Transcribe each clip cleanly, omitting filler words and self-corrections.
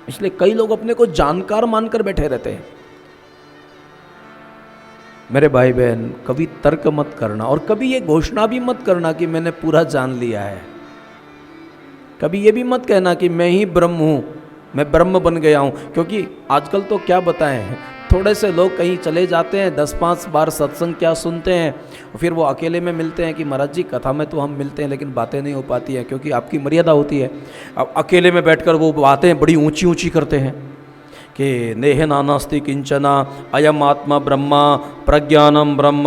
इसलिए कई लोग अपने को जानकार मानकर बैठे रहते हैं। मेरे भाई बहन, कभी तर्क मत करना और कभी ये घोषणा भी मत करना कि मैंने पूरा जान लिया है। कभी ये भी मत कहना कि मैं ही ब्रह्म हूँ, मैं ब्रह्म बन गया हूँ। क्योंकि आजकल तो क्या बताएं, थोड़े से लोग कहीं चले जाते हैं, 10-5 बार सत्संग क्या सुनते हैं, फिर वो अकेले में मिलते हैं कि महाराज जी कथा में तो हम मिलते हैं लेकिन बातें नहीं हो पाती है, क्योंकि आपकी मर्यादा होती है। अब अकेले में बैठकर वो बातें बड़ी ऊंची ऊंची करते हैं कि नेह नानास्ति किंचना अयम आत्मा ब्रह्मा प्रज्ञानम ब्रह्म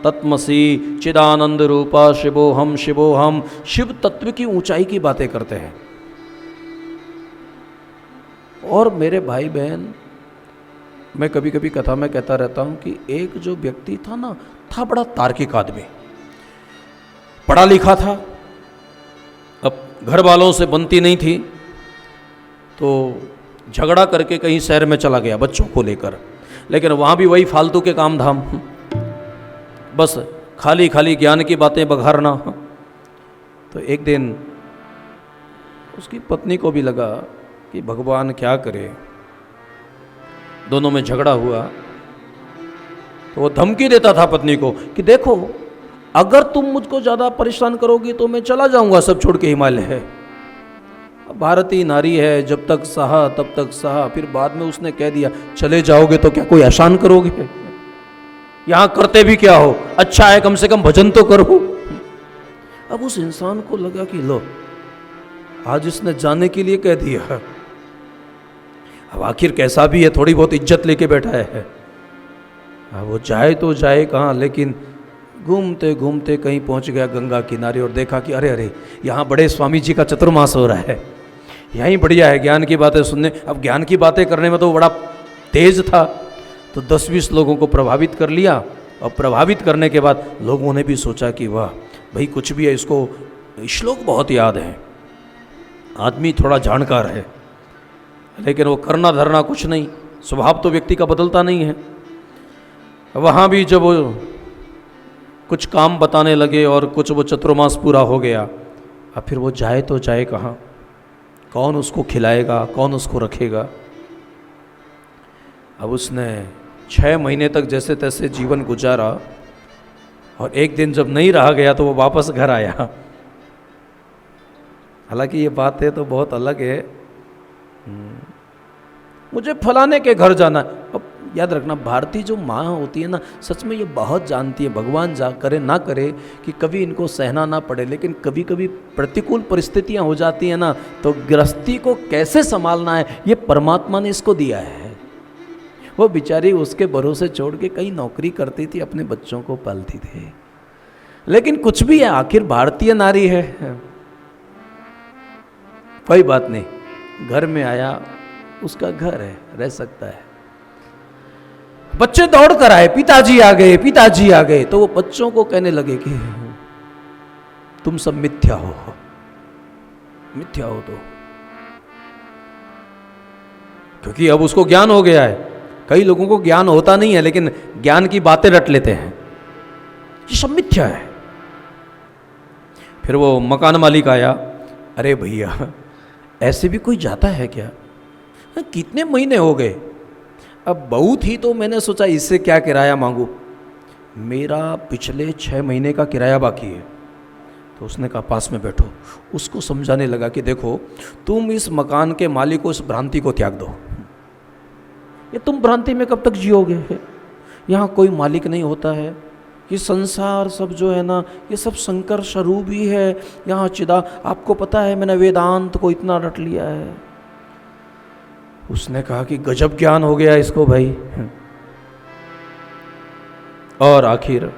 तत्मसी चिदानंद रूपा शिवोहम शिवोहम। शिव तत्व की ऊंचाई की बातें करते हैं। और मेरे भाई बहन, मैं कभी कभी कथा में कहता रहता हूं कि एक जो व्यक्ति था ना, था बड़ा तार्किक आदमी, पढ़ा लिखा था, अब घर वालों से बनती नहीं थी तो झगड़ा करके कहीं शहर में चला गया बच्चों को लेकर। लेकिन वहाँ भी वही फालतू के काम धाम, बस खाली खाली ज्ञान की बातें बघारना। तो एक दिन उसकी पत्नी को भी लगा कि भगवान क्या करे, दोनों में झगड़ा हुआ। तो वो धमकी देता था पत्नी को कि देखो अगर तुम मुझको ज़्यादा परेशान करोगी तो मैं चला जाऊंगा सब छोड़ के हिमालय है। भारतीय नारी है, जब तक सहा तब तक सहा। फिर बाद में उसने कह दिया चले जाओगे तो क्या कोई एहसान करोगे, यहाँ करते भी क्या हो, अच्छा है कम से कम भजन तो करो। अब उस इंसान को लगा कि लो आज इसने जाने के लिए कह दिया, अब आखिर कैसा भी है थोड़ी बहुत इज्जत लेके बैठा है। अब वो जाए तो जाए कहाँ, लेकिन घूमते घूमते कहीं पहुंच गया गंगा किनारे और देखा कि अरे अरे यहाँ बड़े स्वामी जी का चतुर्मास हो रहा है, यहीं बढ़िया है ज्ञान की बातें सुनने। अब ज्ञान की बातें करने में तो बड़ा तेज था, तो 10-20 लोगों को प्रभावित कर लिया। और प्रभावित करने के बाद लोगों ने भी सोचा कि वाह भाई कुछ भी है, इसको श्लोक बहुत याद है, आदमी थोड़ा जानकार है, लेकिन वो करना धरना कुछ नहीं, स्वभाव तो व्यक्ति का बदलता नहीं है। वहाँ भी जब वो कुछ काम बताने लगे और कुछ वो चतुर्मास पूरा हो गया, अब फिर वो जाए तो जाए कहाँ, कौन उसको खिलाएगा, कौन उसको रखेगा। अब उसने 6 महीने तक जैसे तैसे जीवन गुजारा और एक दिन जब नहीं रहा गया तो वो वापस घर आया। हालांकि ये बात है तो बहुत अलग है, मुझे फलाने के घर जाना है। अब याद रखना, भारतीय जो माँ होती है ना, सच में ये बहुत जानती है, भगवान जा करे ना करे कि कभी इनको सहना ना पड़े, लेकिन कभी कभी प्रतिकूल परिस्थितियाँ हो जाती हैं ना, तो गृहस्थी को कैसे संभालना है ये परमात्मा ने इसको दिया है। वो बेचारी उसके भरोसे छोड़ के कहीं नौकरी करती थी, अपने बच्चों को पालती थी। लेकिन कुछ भी है, आखिर भारतीय नारी है, कोई बात नहीं, घर में आया, उसका घर है, रह सकता है। बच्चे दौड़ कर आए, पिताजी आ गए, पिताजी आ गए। तो वो बच्चों को कहने लगे कि तुम सब मिथ्या हो, मिथ्या हो। तो क्योंकि अब उसको ज्ञान हो गया है, कई लोगों को ज्ञान होता नहीं है लेकिन ज्ञान की बातें रट लेते हैं, ये सब मिथ्या है। फिर वो मकान मालिक आया, अरे भैया ऐसे भी कोई जाता है क्या, कितने महीने हो गए, अब बहुत ही तो मैंने सोचा इससे क्या किराया मांगू, मेरा पिछले 6 महीने का किराया बाकी है। तो उसने कहा पास में बैठो, उसको समझाने लगा कि देखो तुम इस मकान के मालिक को इस भ्रांति को त्याग दो, ये तुम भ्रांति में कब तक जियोगे, यहाँ कोई मालिक नहीं होता है, ये संसार सब जो है ना ये सब शंकर स्वरूप ही है, यहाँ चिदा, आपको पता है मैंने वेदांत को इतना रट लिया है। उसने कहा कि गजब ज्ञान हो गया इसको भाई। और आखिर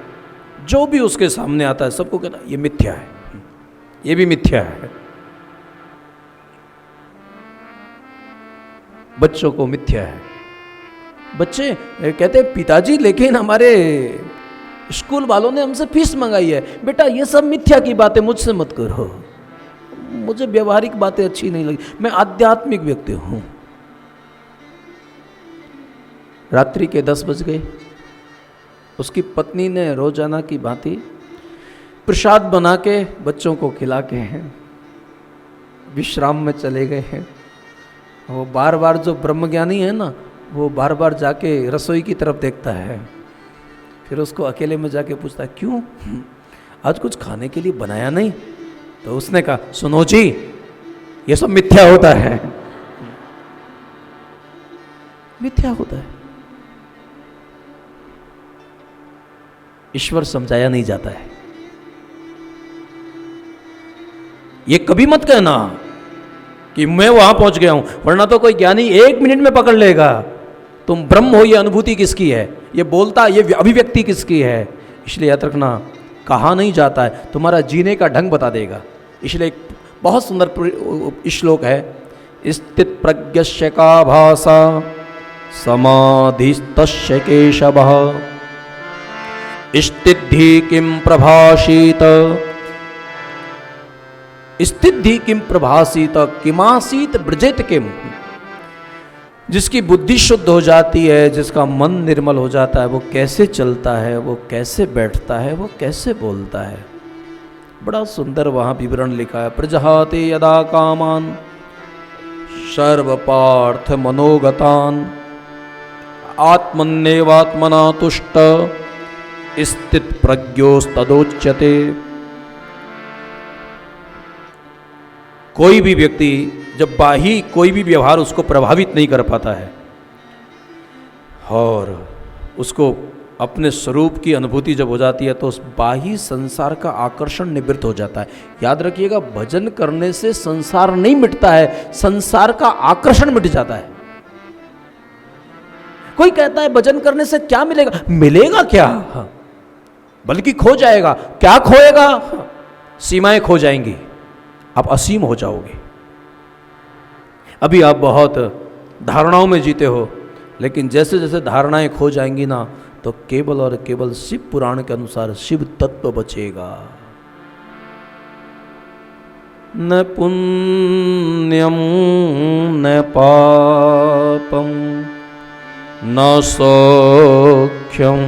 जो भी उसके सामने आता है सबको कहना ये मिथ्या है, ये भी मिथ्या है। बच्चों को मिथ्या है, बच्चे कहते पिताजी लेकिन हमारे स्कूल वालों ने हमसे फीस मंगाई है। बेटा ये सब मिथ्या की बातें मुझसे मत करो, मुझे व्यवहारिक बातें अच्छी नहीं लगी, मैं आध्यात्मिक व्यक्ति हूं। रात्रि के 10 बज गए, उसकी पत्नी ने रोजाना की भांति प्रसाद बना के बच्चों को खिला के हैं विश्राम में चले गए हैं। वो बार बार जो ब्रह्मज्ञानी है ना, वो बार बार जाके रसोई की तरफ देखता है, फिर उसको अकेले में जाके पूछता है क्यों, आज कुछ खाने के लिए बनाया नहीं? तो उसने कहा सुनो जी, ये सब मिथ्या होता है, मिथ्या होता है। ईश्वर समझाया नहीं जाता है। ये कभी मत कहना कि मैं वहां पहुंच गया हूं, वरना तो कोई ज्ञानी 1 मिनट में पकड़ लेगा तुम ब्रह्म हो। ये अनुभूति किसकी है, ये बोलता, ये अभिव्यक्ति किसकी है। इसलिए याद रखना, कहा नहीं जाता है, तुम्हारा जीने का ढंग बता देगा। इसलिए एक बहुत सुंदर श्लोक है, स्थित प्रज्ञस्य का भाषा समाधिस्तस्य केशवः स्थिद्धि किम प्रभाषित, स्थिद्धि किम प्रभाषित किमासीत ब्रजेत किम। जिसकी बुद्धि शुद्ध हो जाती है, जिसका मन निर्मल हो जाता है, वो कैसे चलता है, वो कैसे बैठता है, वो कैसे बोलता है। बड़ा सुंदर वहां विवरण लिखा है, प्रजहाते यदा कामान सर्व पार्थ मनोगतान आत्मन्नेवात्मना तुष्ट स्थित प्रज्ञोस्तदोच्यते। कोई भी व्यक्ति जब बाही कोई भी व्यवहार उसको प्रभावित नहीं कर पाता है और उसको अपने स्वरूप की अनुभूति जब हो जाती है, तो उस बाही संसार का आकर्षण निवृत्त हो जाता है। याद रखिएगा, भजन करने से संसार नहीं मिटता है, संसार का आकर्षण मिट जाता है। कोई कहता है भजन करने से क्या मिलेगा, मिलेगा क्या, बल्कि खो जाएगा। क्या खोएगा, सीमाएं खो जाएंगी, आप असीम हो जाओगे। अभी आप बहुत धारणाओं में जीते हो, लेकिन जैसे जैसे धारणाएं खो जाएंगी ना, तो केवल और केवल शिव पुराण के अनुसार शिव तत्व बचेगा। न पुण्यम न पापम न सौख्यम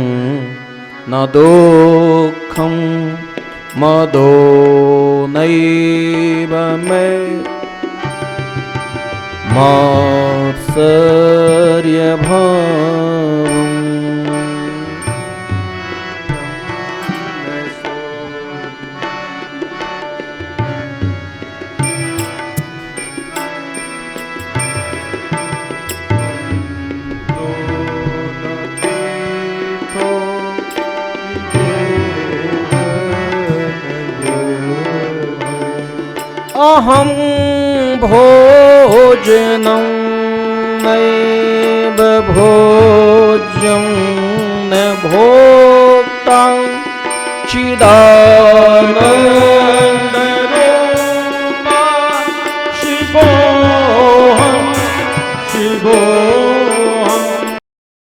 न दुःखम मदो नैव मे मात्सर्यभावम्। अहं भोजनं नैव भोज्यं न भोक्ता चिदानन्दं